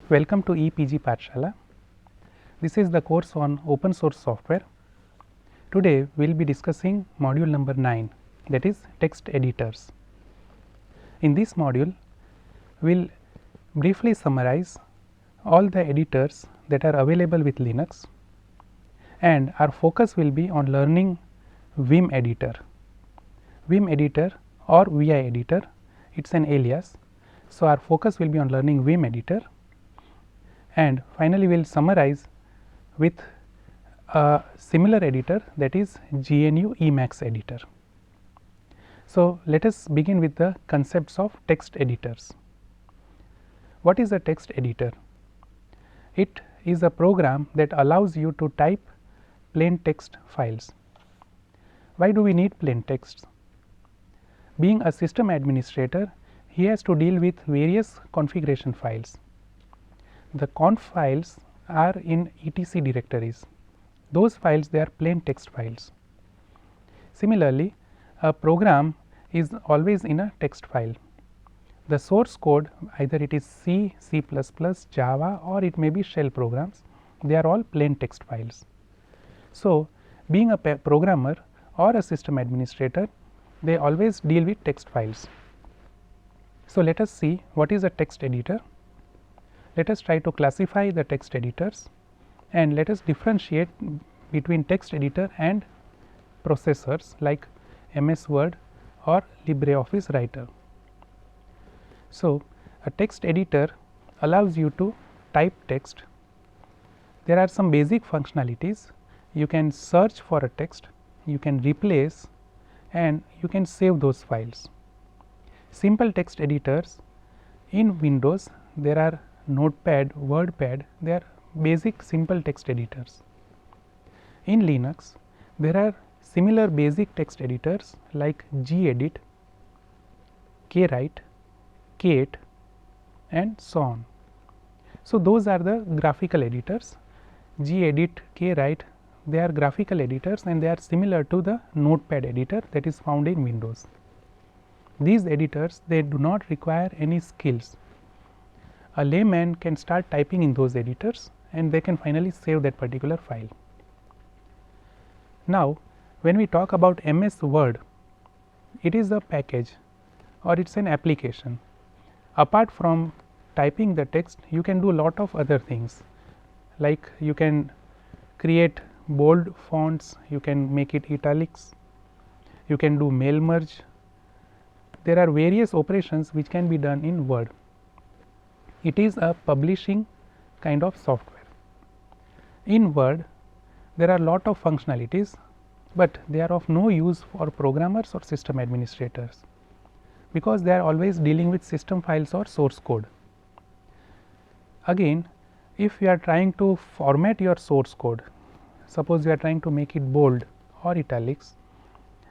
Welcome to EPG Pathshala. This is the course on open source software. Today we will be discussing module number 9, that is text editors. In this module we will briefly summarize all the editors that are available with Linux, and our focus will be on learning Vim editor. Vim editor or VI editor, it is an alias. So, our focus will be on learning Vim editor, and finally we will summarize with a similar editor, that is GNU Emacs editor. So, let us begin with the concepts of text editors. What is a text editor? It is a program that allows you to type plain text files. Why do we need plain text? Being a system administrator, he has to deal with various configuration files. The conf files are in etc directories. Those files, they are plain text files. Similarly, a program is always in a text file. The source code, either it is C, C++, Java, or it may be shell programs, they are all plain text files. So, being a programmer or a system administrator, they always deal with text files. So, let us see what is a text editor. Let us try to classify the text editors, and let us differentiate between text editor and processors like MS Word or LibreOffice Writer. So, a text editor allows you to type text. There are some basic functionalities. You can search for a text, you can replace, and you can save those files. Simple text editors in Windows, there are Notepad, WordPad, they are basic simple text editors. In Linux, there are similar basic text editors like gedit, kwrite, k8, and so on. So, those are the graphical editors. Gedit, kwrite, they are graphical editors, and they are similar to the Notepad editor that is found in Windows. These editors, they do not require any skills. A layman can start typing in those editors, and they can finally save that particular file. Now, when we talk about MS Word, it is a package or it is an application. Apart from typing the text, you can do lot of other things, like you can create bold fonts, you can make it italics, you can do mail merge. There are various operations which can be done in Word. It is a publishing kind of software. In Word, there are lot of functionalities, but they are of no use for programmers or system administrators, because they are always dealing with system files or source code. Again, if you are trying to format your source code, suppose you are trying to make it bold or italics,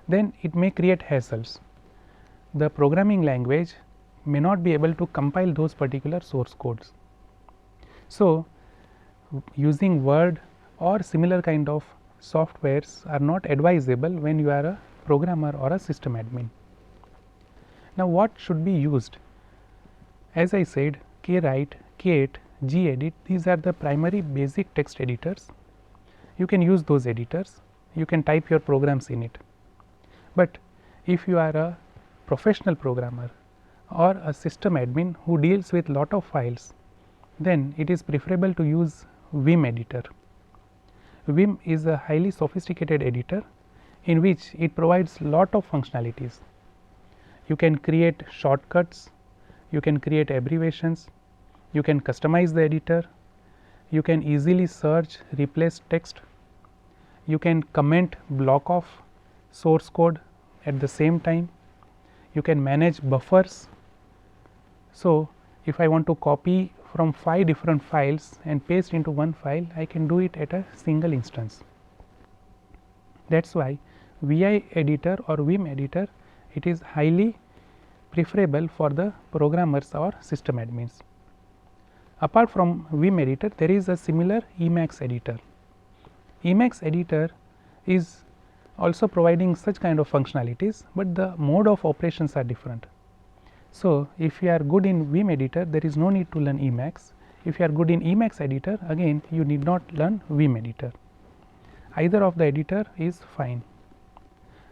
then it may create hassles. The programming language may not be able to compile those particular source codes. So, using Word or similar kind of softwares are not advisable when you are a programmer or a system admin. Now, what should be used? As I said, kwrite, k8, gedit, these are the primary basic text editors. You can use those editors, you can type your programs in it. But if you are a professional programmer or a system admin who deals with lot of files, then it is preferable to use Vim editor. Vim is a highly sophisticated editor in which it provides lot of functionalities. You can create shortcuts, you can create abbreviations, you can customize the editor, you can easily search, replace text, you can comment block of source code at the same time, you can manage buffers. So, if I want to copy from 5 different files and paste into one file, I can do it at a single instance. That is why VI editor or Vim editor, it is highly preferable for the programmers or system admins. Apart from Vim editor, there is a similar Emacs editor. Emacs editor is also providing such kind of functionalities, but the mode of operations are different. So, if you are good in Vim editor, there is no need to learn Emacs. If you are good in Emacs editor, again you need not learn Vim editor. Either of the editor is fine.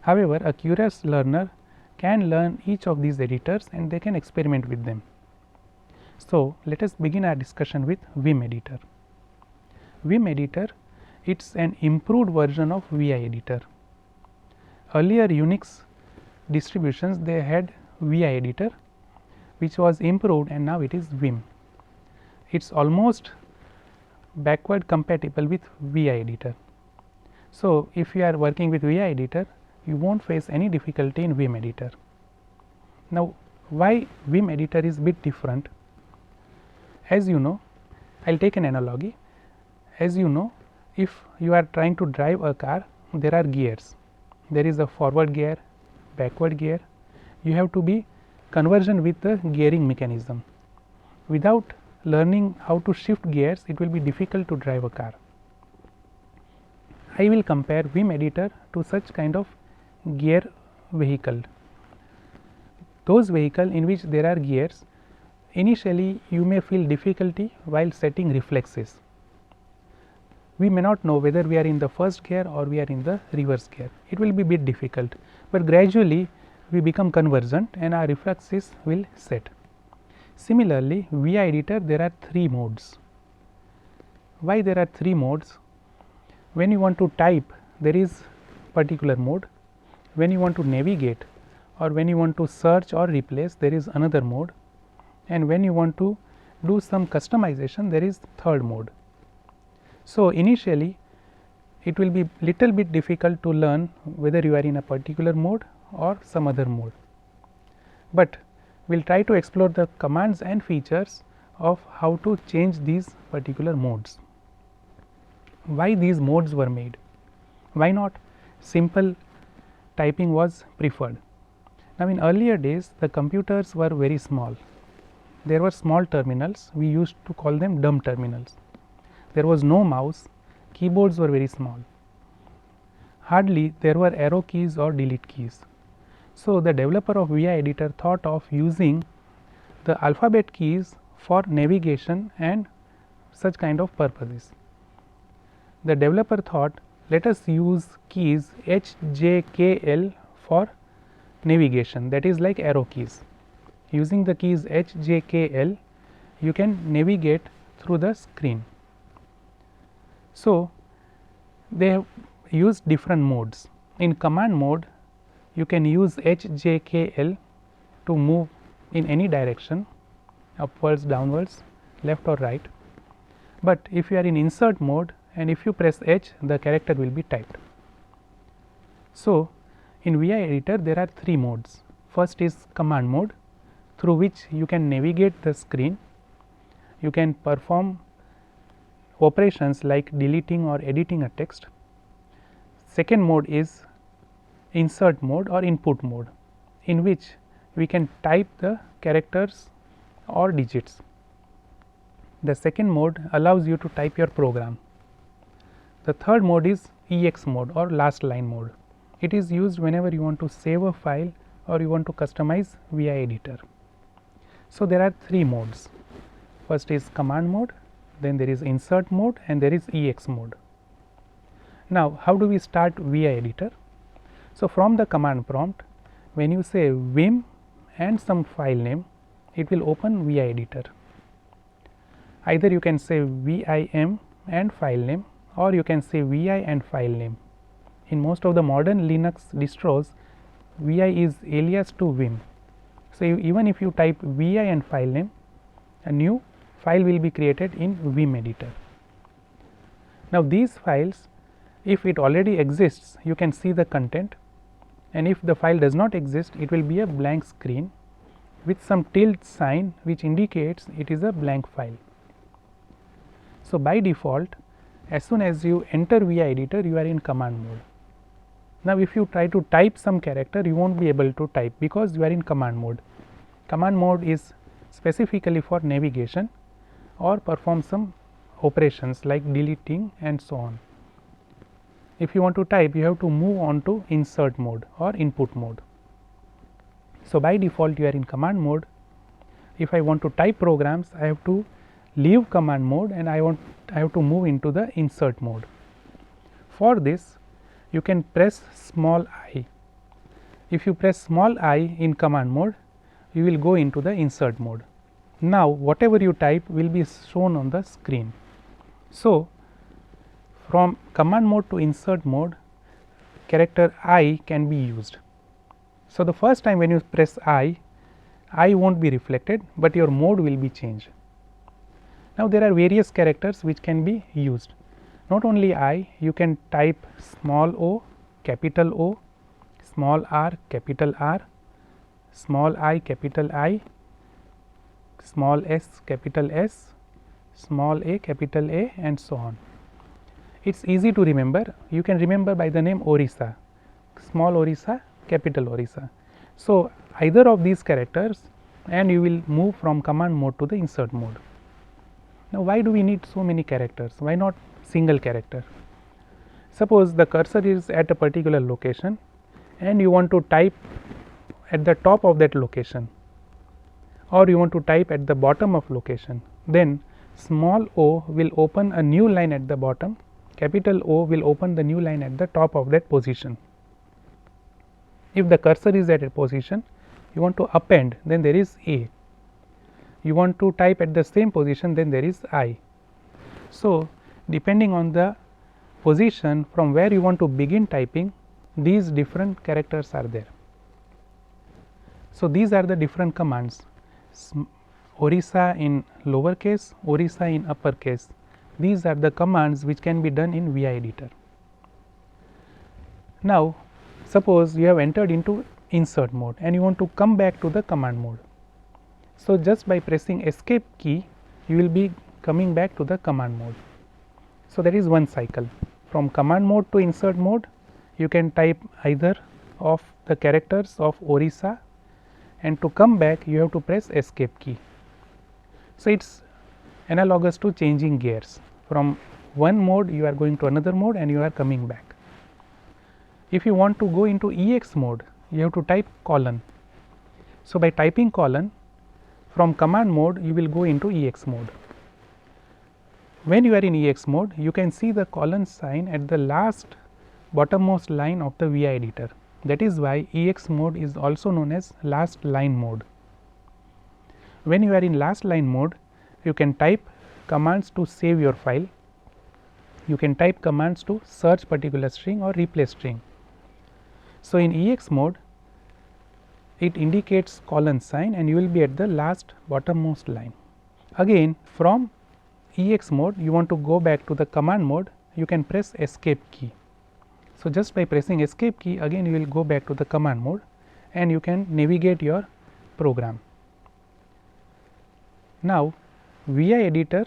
However, a curious learner can learn each of these editors and they can experiment with them. So, let us begin our discussion with Vim editor. Vim editor, it is an improved version of VI editor. Earlier Unix distributions, they had VI editor which was improved, and now it is Vim. It is almost backward compatible with VI editor. So, if you are working with VI editor, you will not face any difficulty in Vim editor. Now, why Vim editor is bit different? As you know, I will take an analogy. As you know, if you are trying to drive a car, there are gears. There is a forward gear, backward gear. You have to be conversion with the gearing mechanism. Without learning how to shift gears, it will be difficult to drive a car. I will compare Vim editor to such kind of gear vehicle. Those vehicle in which there are gears, initially you may feel difficulty while setting reflexes. We may not know whether we are in the first gear or we are in the reverse gear. It will be bit difficult, but gradually we become conversant and our reflexes will set. Similarly, VI editor, there are 3 modes. Why there are 3 modes? When you want to type, there is particular mode. When you want to navigate or when you want to search or replace, there is another mode, and when you want to do some customization, there is third mode. So, initially it will be little bit difficult to learn whether you are in a particular mode or some other mode, but we will try to explore the commands and features of how to change these particular modes. Why these modes were made? Why not simple typing was preferred? Now, in earlier days the computers were very small. There were small terminals, we used to call them dumb terminals. There was no mouse, keyboards were very small. Hardly there were arrow keys or delete keys. So, the developer of VI editor thought of using the alphabet keys for navigation and such kind of purposes. The developer thought, let us use keys H, J, K, L for navigation, that is like arrow keys. Using the keys H, J, K, L, you can navigate through the screen. So, they have used different modes. In command mode, you can use H, J, K, L to move in any direction, upwards, downwards, left or right. But if you are in insert mode and if you press H, the character will be typed. So, in VI editor there are 3 modes. First is command mode, through which you can navigate the screen, you can perform operations like deleting or editing a text. Second mode is insert mode or input mode, in which we can type the characters or digits. The second mode allows you to type your program. The third mode is EX mode or last line mode. It is used whenever you want to save a file or you want to customize VI editor. So, there are 3 modes. First is command mode, then there is insert mode and there is EX mode. Now, how do we start VI editor? So, from the command prompt, when you say vim and some file name, it will open VI editor. Either you can say vim and file name, or you can say vi and file name. In most of the modern Linux distros, vi is alias to vim. So, even if you type vi and file name, a new file will be created in vim editor. Now, these files, if it already exists, you can see the content, and if the file does not exist, it will be a blank screen with some tilde sign which indicates it is a blank file. So, by default, as soon as you enter VI editor, you are in command mode. Now, if you try to type some character, you will not be able to type because you are in command mode. Command mode is specifically for navigation or perform some operations like deleting and so on. If you want to type, you have to move on to insert mode or input mode. So, by default you are in command mode. If I want to type programs, I have to leave command mode and I have to move into the insert mode. For this you can press small I. If you press small I in command mode, you will go into the insert mode. Now, whatever you type will be shown on the screen. So, from command mode to insert mode, character I can be used. So, the first time when you press I will not be reflected, but your mode will be changed. Now, there are various characters which can be used. Not only I, you can type small o, capital O, small r, capital R, small I, capital I, small s, capital S, small a, capital A, and so on. It is easy to remember. You can remember by the name Orissa, small Orissa, capital Orissa. So, either of these characters and you will move from command mode to the insert mode. Now, why do we need so many characters? Why not single character? Suppose the cursor is at a particular location and you want to type at the top of that location, or you want to type at the bottom of location, then small o will open a new line at the bottom, capital O will open the new line at the top of that position. If the cursor is at a position, you want to append, then there is A. You want to type at the same position, then there is I. So, depending on the position from where you want to begin typing, these different characters are there. So, these are the different commands: Orissa in lower case, Orissa in upper case. These are the commands which can be done in VI editor. Now, suppose you have entered into insert mode and you want to come back to the command mode. So, just by pressing escape key, you will be coming back to the command mode. So, that is one cycle. From command mode to insert mode, you can type either of the characters of Orissa, and to come back you have to press escape key. So, it is analogous to changing gears. From one mode you are going to another mode and you are coming back. If you want to go into EX mode, you have to type colon. So, by typing colon, from command mode you will go into EX mode. When you are in EX mode, you can see the colon sign at the last bottommost line of the VI editor. That is why EX mode is also known as last line mode. When you are in last line mode, you can type commands to save your file, you can type commands to search particular string or replace string. So, in EX mode, it indicates colon sign and you will be at the last bottommost line. Again, from EX mode, you want to go back to the command mode, you can press escape key. So, just by pressing escape key, again you will go back to the command mode and you can navigate your program. Now, VI editor,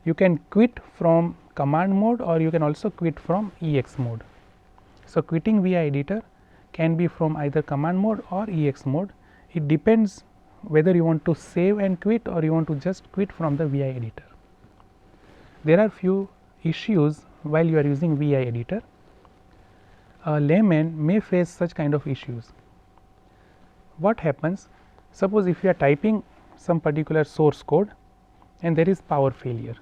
you can quit from command mode or you can also quit from EX mode. So, quitting VI editor can be from either command mode or EX mode. It depends whether you want to save and quit or you want to just quit from the VI editor. There are few issues while you are using VI editor. A layman may face such kind of issues. What happens? Suppose if you are typing some particular source code and there is power failure,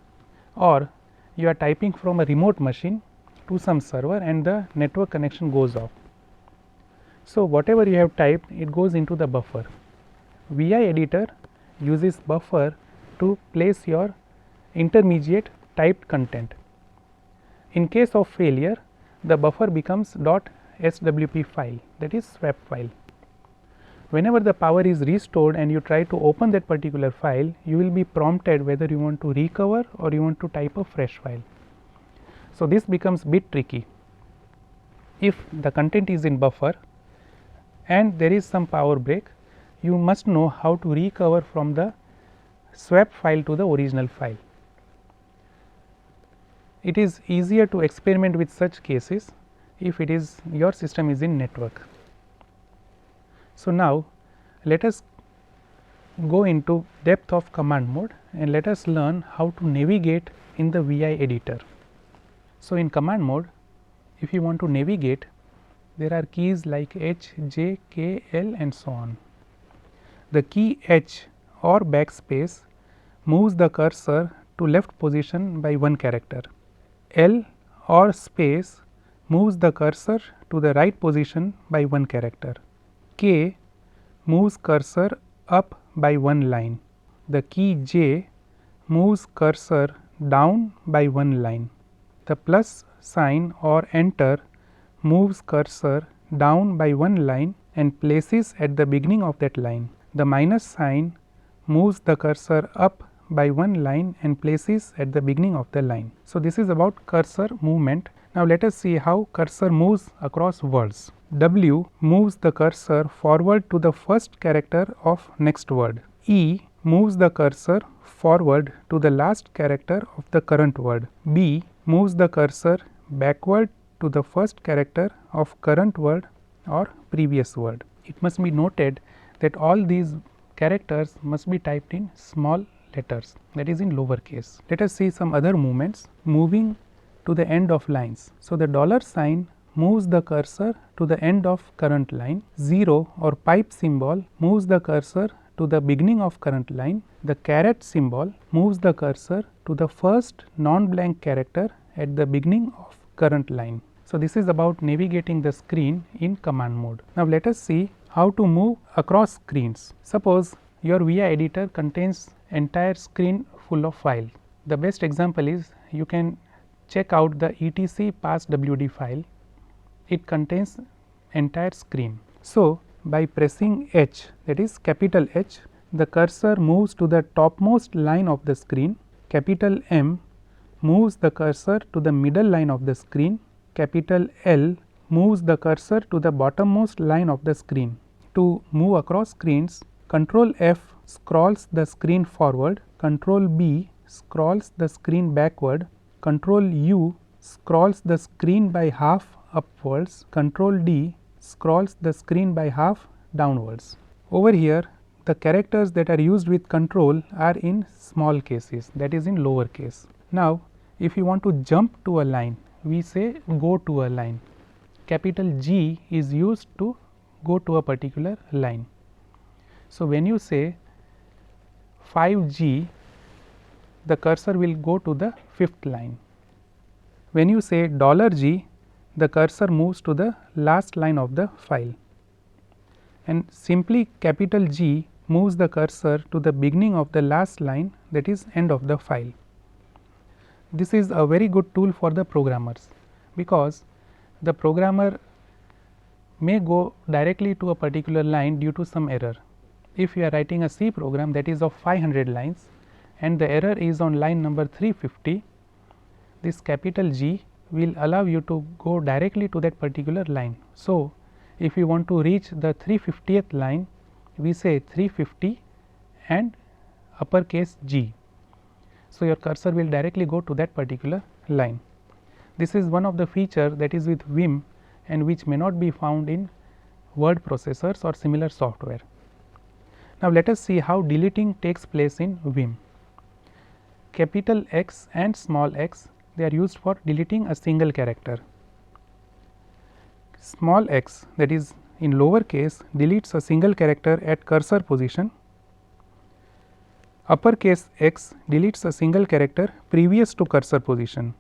or you are typing from a remote machine to some server and the network connection goes off. So, whatever you have typed, it goes into the buffer. VI editor uses buffer to place your intermediate typed content. In case of failure, the buffer becomes .swp file, that is swap file. Whenever the power is restored and you try to open that particular file, you will be prompted whether you want to recover or you want to type a fresh file. So, this becomes bit tricky. If the content is in buffer and there is some power break, you must know how to recover from the swap file to the original file. It is easier to experiment with such cases if it is your system is in network. So, now let us go into depth of command mode and let us learn how to navigate in the VI editor. So, in command mode, if you want to navigate, there are keys like H, J, K, L and so on. The key H or backspace moves the cursor to left position by one character. L or space moves the cursor to the right position by one character. K moves cursor up by one line. The key J moves cursor down by one line. The plus sign or enter moves cursor down by one line and places at the beginning of that line. The minus sign moves the cursor up by one line and places at the beginning of the line. So, this is about cursor movement. Now, let us see how cursor moves across words. W moves the cursor forward to the first character of next word. E moves the cursor forward to the last character of the current word. B moves the cursor backward to the first character of current word or previous word. It must be noted that all these characters must be typed in small letters, that is in lower case. Let us see some other movements moving to the end of lines. So, the dollar sign moves the cursor to the end of current line. 0 or pipe symbol moves the cursor to the beginning of current line. The caret symbol moves the cursor to the first non-blank character at the beginning of current line. So, this is about navigating the screen in command mode. Now, let us see how to move across screens. Suppose your VI editor contains entire screen full of file. The best example is you can check out the etc passwd file. It contains entire screen. So, by pressing H, that is capital H, the cursor moves to the topmost line of the screen. Capital M moves the cursor to the middle line of the screen. Capital L moves the cursor to the bottommost line of the screen. To move across screens, Control F scrolls the screen forward, Control B scrolls the screen backward, Control U scrolls the screen by half upwards, Control D scrolls the screen by half downwards. Over here, the characters that are used with control are in small cases, that is in lower case. Now, if you want to jump to a line, we say go to a line. Capital G is used to go to a particular line. So, when you say 5G, the cursor will go to the fifth line. When you say $G, the cursor moves to the last line of the file, and simply capital G moves the cursor to the beginning of the last line, that is end of the file. This is a very good tool for the programmers, because the programmer may go directly to a particular line due to some error. If you are writing a C program that is of 500 lines and the error is on line number 350, this capital G will allow you to go directly to that particular line. So, if you want to reach the 350th line, we say 350 and uppercase G. So, your cursor will directly go to that particular line. This is one of the feature that is with Vim and which may not be found in word processors or similar software. Now, let us see how deleting takes place in Vim. Capital X and small x, they are used for deleting a single character. Small x, that is in lower case, deletes a single character at cursor position. Uppercase X deletes a single character previous to cursor position.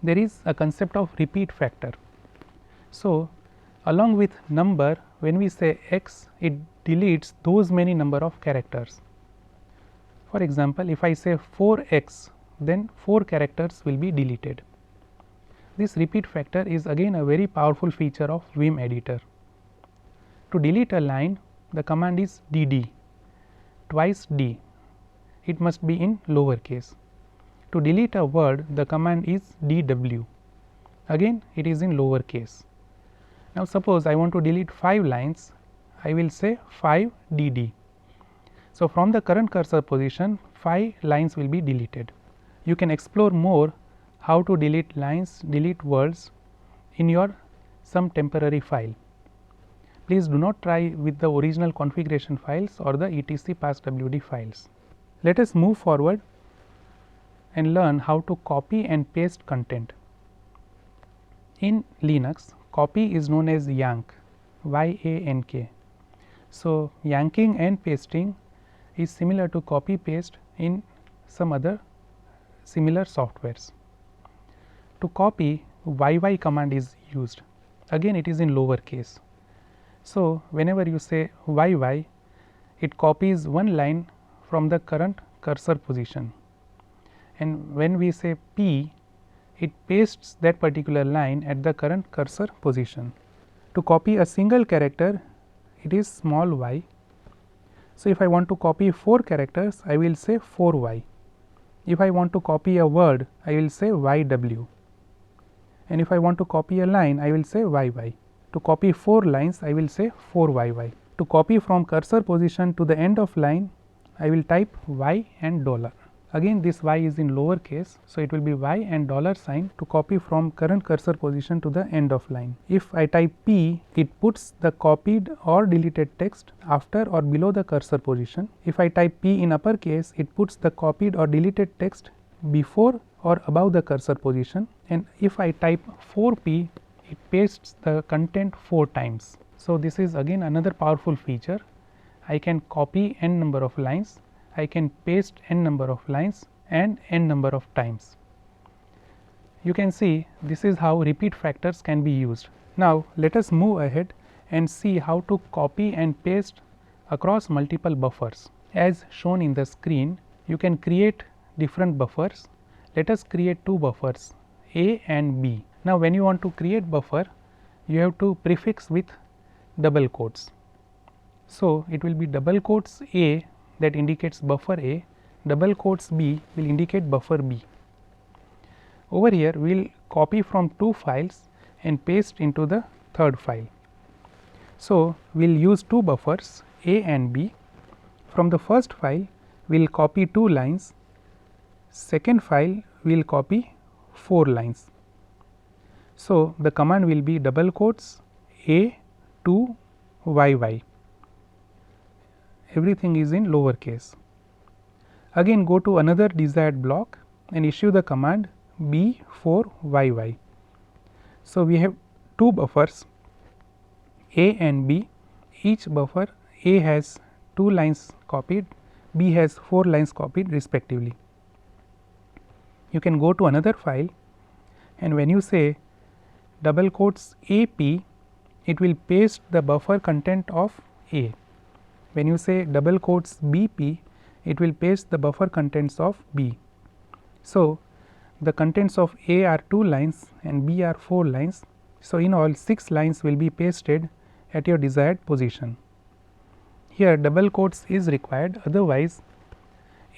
There is a concept of repeat factor. So, along with number, when we say x, it deletes those many number of characters. For example, if I say 4x, then 4 characters will be deleted. This repeat factor is again a very powerful feature of Vim editor. To delete a line, the command is dd, twice d. It must be in lower case. To delete a word, the command is dw. Again, it is in lower case. Now, suppose I want to delete 5 lines, I will say 5 dd. So, from the current cursor position, 5 lines will be deleted. You can explore more how to delete lines, delete words in your some temporary file. Please do not try with the original configuration files or the etc passwd files. Let us move forward and learn how to copy and paste content. In Linux, copy is known as yank, Y-A-N-K. So, yanking and pasting is similar to copy paste in some other similar softwares. To copy, YY command is used. Again it is in lower case. So, whenever you say YY, it copies one line from the current cursor position, and when we say P, it pastes that particular line at the current cursor position. To copy a single character, it is small y. So, if I want to copy 4 characters, I will say 4y. If I want to copy a word, I will say YW, and if I want to copy a line, I will say YY. To copy 4 lines, I will say 4YY. To copy from cursor position to the end of line, I will type Y and dollar. Again this Y is in lower case, so it will be Y and dollar sign to copy from current cursor position to the end of line. If I type P, it puts the copied or deleted text after or below the cursor position. If I type P in uppercase, it puts the copied or deleted text before or above the cursor position, and if I type 4P, it pastes the content 4 times. So, this is again another powerful feature. I can copy n number of lines, I can paste n number of lines and n number of times. You can see this is how repeat factors can be used. Now, let us move ahead and see how to copy and paste across multiple buffers. As shown in the screen, you can create different buffers. Let us create 2 buffers, A and B. Now, when you want to create buffer, you have to prefix with double quotes. So, it will be double quotes A that indicates buffer A, double quotes B will indicate buffer B. Over here, we will copy from 2 files and paste into the third file. So, we will use 2 buffers A and B. From the first file, we will copy 2 lines, second file we will copy 4 lines. So, the command will be double quotes A to YY. Everything is in lower case. Again go to another desired block and issue the command B for YY. So, we have 2 buffers A and B. Each buffer A has 2 lines copied, B has 4 lines copied respectively. You can go to another file, and when you say double quotes AP, it will paste the buffer content of A. When you say double quotes BP, it will paste the buffer contents of B. So, the contents of A are 2 lines and B are 4 lines. So, in all 6 lines will be pasted at your desired position. Here double quotes is required, otherwise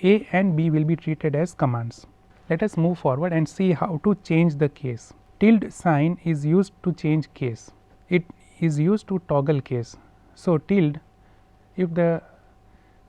A and B will be treated as commands. Let us move forward and see how to change the case. Tilde sign is used to change case. It is used to toggle case. So, tilde, if the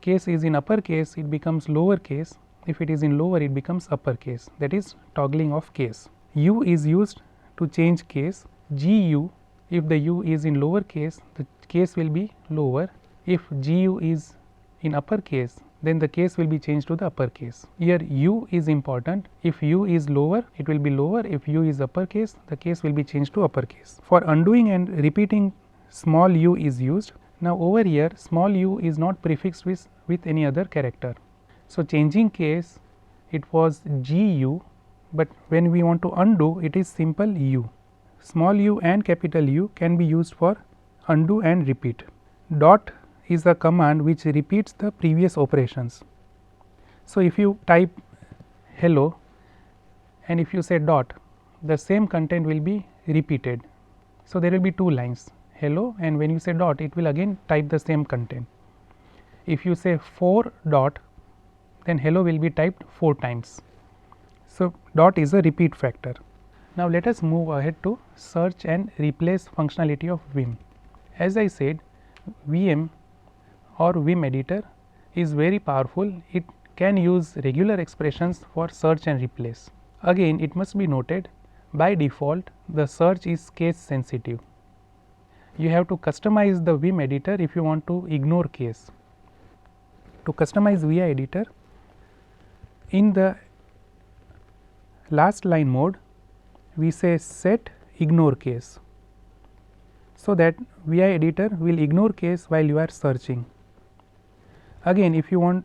case is in uppercase, it becomes lower case. If it is in lower, it becomes uppercase, that is toggling of case. U is used to change case. GU, if the U is in lower case, the case will be lower. If GU is in uppercase, then the case will be changed to the uppercase. Here U is important. If U is lower, it will be lower. If U is uppercase, the case will be changed to uppercase. For undoing and repeating, small u is used. Now, over here small u is not prefixed with any other character. So, changing case it was GU, but when we want to undo it is simple u. Small u and capital U can be used for undo and repeat. Dot is a command which repeats the previous operations. So, if you type hello and if you say dot, the same content will be repeated. So, there will be 2 lines hello, and when you say dot it will again type the same content. If you say 4 dot, then hello will be typed 4 times. So, dot is a repeat factor. Now, let us move ahead to search and replace functionality of Vim. As I said, VM or Vim editor is very powerful. It can use regular expressions for search and replace. Again, it must be noted, by default the search is case sensitive. You have to customize the Vim editor if you want to ignore case. To customize VI editor, in the last line mode we say set ignore case, so that VI editor will ignore case while you are searching. Again, if you want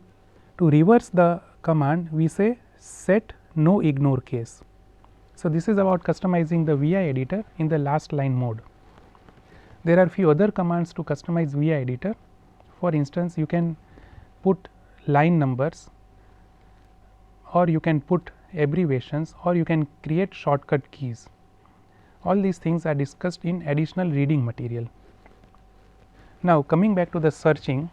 to reverse the command, we say set no ignore case. So, this is about customizing the VI editor in the last line mode. There are few other commands to customize VI editor. For instance, you can put line numbers, or you can put abbreviations, or you can create shortcut keys. All these things are discussed in additional reading material. Now, coming back to the searching,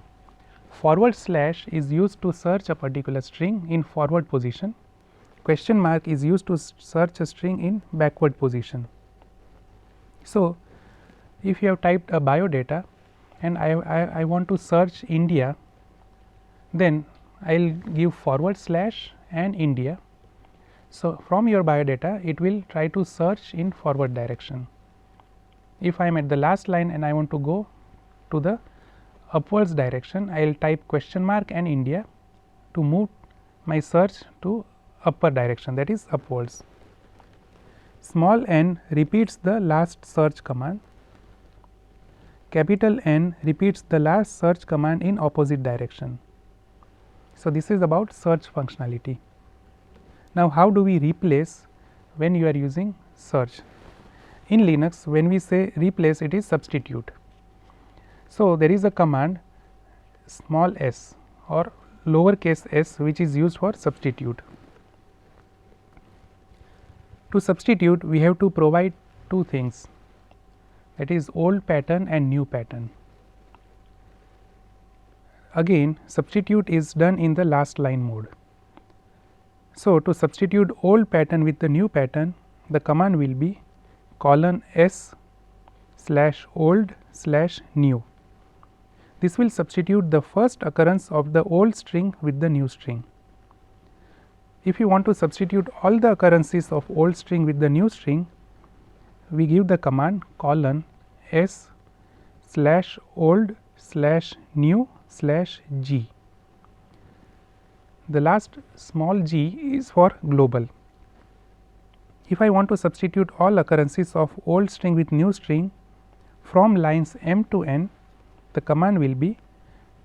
/ is used to search a particular string in forward position. Question mark is used to search a string in backward position. So, if you have typed a biodata and I want to search India, then I will give / and India. So, from your biodata it will try to search in forward direction. If I am at the last line and I want to go to the upwards direction, I will type question mark and India to move my search to upper direction, that is upwards. Small n repeats the last search command. Capital N repeats the last search command in opposite direction. So, this is about search functionality. Now, how do we replace when you are using search? In Linux, when we say replace, it is substitute. So, there is a command small s or lowercase s which is used for substitute. To substitute, we have to provide two things, that is old pattern and new pattern. Again, substitute is done in the last line mode. So, to substitute old pattern with the new pattern, the command will be :s/old/new. This will substitute the first occurrence of the old string with the new string. If you want to substitute all the occurrences of old string with the new string, we give the command :s/old/new/g. The last small g is for global. If I want to substitute all occurrences of old string with new string from lines m to n, the command will be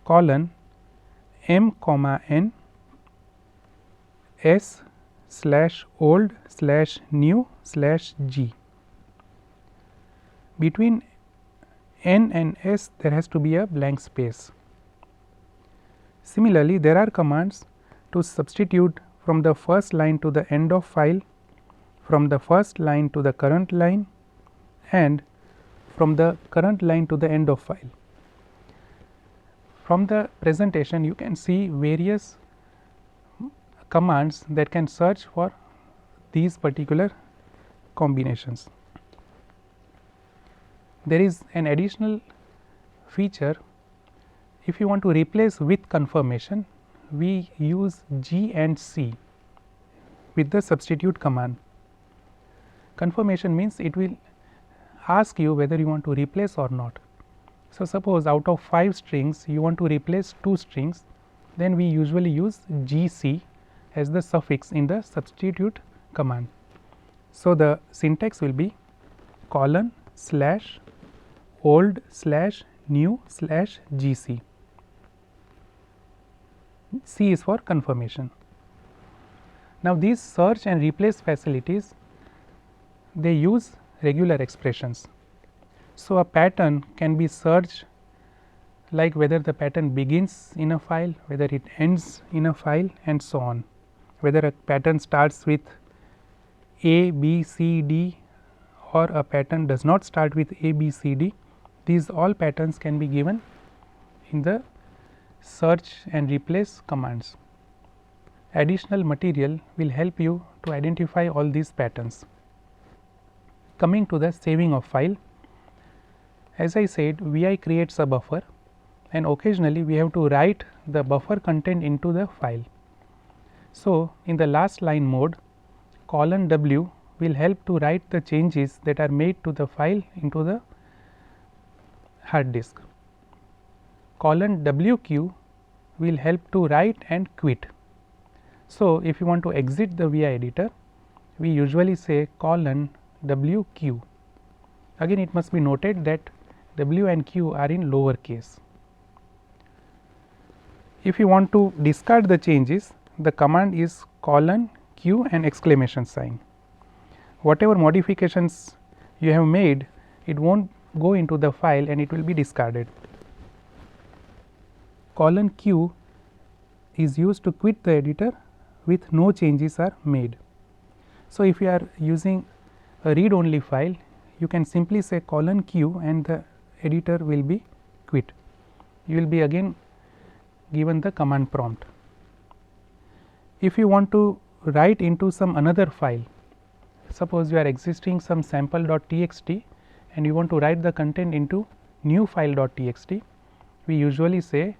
:m, n s/old/new/g. Between n and s there has to be a blank space. Similarly, there are commands to substitute from the first line to the end of file, from the first line to the current line, and from the current line to the end of file. From the presentation, you can see various commands that can search for these particular combinations. There is an additional feature. If you want to replace with confirmation, we use G and C with the substitute command. Confirmation means it will ask you whether you want to replace or not. So, suppose out of 5 strings you want to replace 2 strings, then we usually use GC as the suffix in the substitute command. So, the syntax will be :/old/new/gc. C is for confirmation. Now, these search and replace facilities, they use regular expressions. So, a pattern can be searched like whether the pattern begins in a file, whether it ends in a file, and so on. Whether a pattern starts with A, B, C, D, or a pattern does not start with A, B, C, D, these all patterns can be given in the search and replace commands. Additional material will help you to identify all these patterns. Coming to the saving of file, as I said, VI creates a buffer, and occasionally we have to write the buffer content into the file. So, in the last line mode, :w will help to write the changes that are made to the file into the hard disk. :wq will help to write and quit. So, if you want to exit the VI editor, we usually say :wq. Again, it must be noted that W and Q are in lower case. If you want to discard the changes, the command is colon q and exclamation sign. Whatever modifications you have made, it will not go into the file and it will be discarded. Colon q is used to quit the editor with no changes are made. So, if you are using a read only file, you can simply say colon q and the editor will be quit. You will be again given the command prompt. If you want to write into some another file, suppose you are existing some sample.txt and you want to write the content into new file.txt, we usually say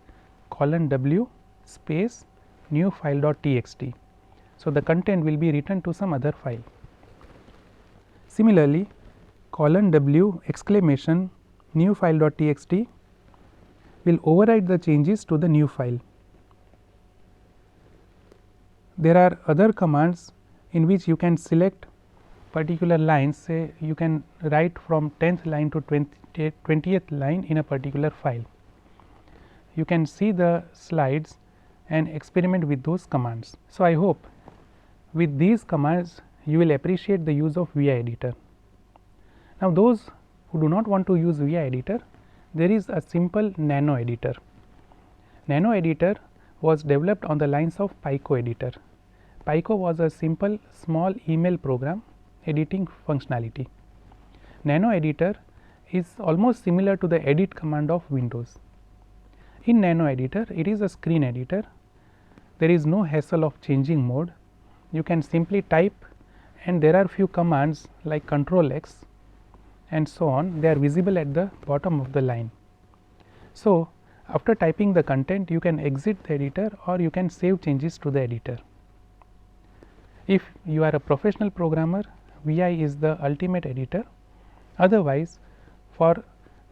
colon w space new file.txt. So, the content will be written to some other file. Similarly, colon w exclamation new file.txt will override the changes to the new file. There are other commands in which you can select particular lines, say you can write from 10th line to 20th line in a particular file. You can see the slides and experiment with those commands. So, I hope with these commands you will appreciate the use of VI editor. Now, those who do not want to use VI editor, there is a simple nano editor. Nano editor was developed on the lines of Pico editor. Pico was a simple small email program editing functionality. Nano editor is almost similar to the edit command of Windows. In Nano editor, it is a screen editor. There is no hassle of changing mode. You can simply type and there are few commands like Control X and so on, they are visible at the bottom of the line. So, after typing the content, you can exit the editor or you can save changes to the editor. If you are a professional programmer, VI is the ultimate editor. Otherwise, for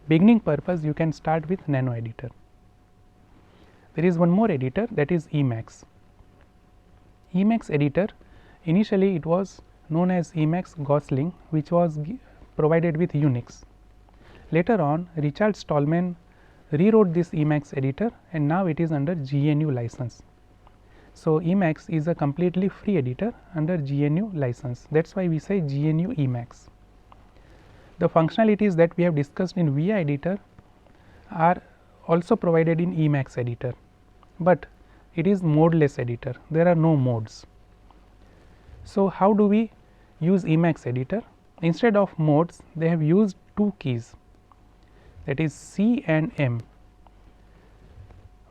beginning purpose, you can start with Nano editor. There is one more editor, that is Emacs. Emacs editor, initially it was known as Emacs Gosling, which was provided with Unix. Later on, Richard Stallman rewrote this Emacs editor and now it is under GNU license. So, Emacs is a completely free editor under GNU license, that is why we say GNU Emacs. The functionalities that we have discussed in VI editor are also provided in Emacs editor, but it is modeless editor, there are no modes. So, how do we use Emacs editor? Instead of modes, they have used two keys, that is C and M.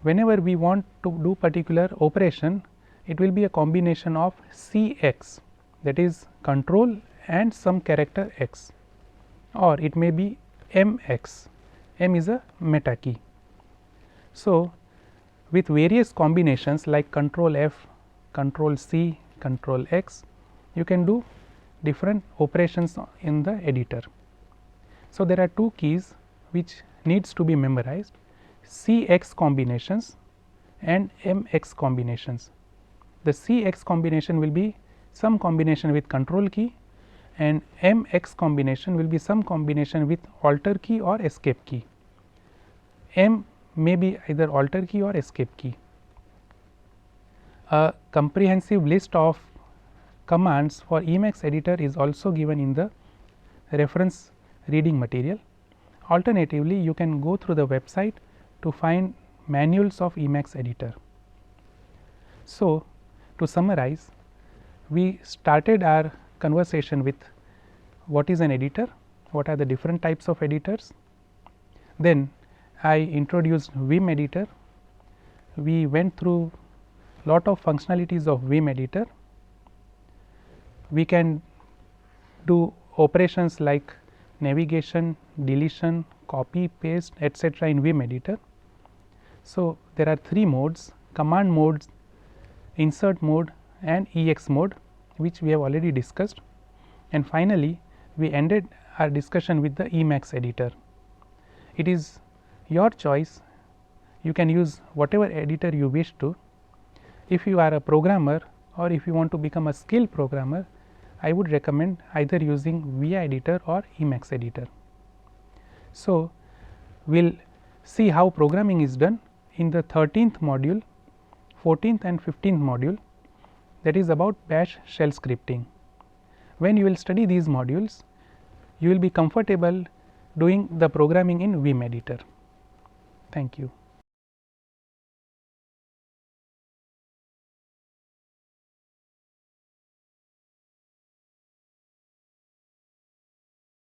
Whenever we want to do particular operation, it will be a combination of CX, that is control and some character X, or it may be MX, M is a meta key. So, with various combinations like Control F, Control C, Control X, you can do different operations in the editor. So, there are two keys which needs to be memorized, CX combinations and MX combinations. The CX combination will be some combination with control key and MX combination will be some combination with alter key or escape key. M may be either alter key or escape key. A comprehensive list of commands for Emacs editor is also given in the reference reading material. Alternatively, you can go through the website to find manuals of Emacs editor. So, to summarize, we started our conversation with what is an editor, what are the different types of editors. Then I introduced Vim editor. We went through lot of functionalities of Vim editor. We can do operations like navigation, deletion, copy, paste, etc. in Vim editor. So, there are three modes: command modes, insert mode and EX mode, which we have already discussed. And finally, we ended our discussion with the Emacs editor. It is your choice, you can use whatever editor you wish to. If you are a programmer or if you want to become a skilled programmer, I would recommend either using VI editor or Emacs editor. So, we will see how programming is done in the 13th module 14th and 15th module, that is about bash shell scripting. When you will study these modules, you will be comfortable doing the programming in Vim editor. Thank you.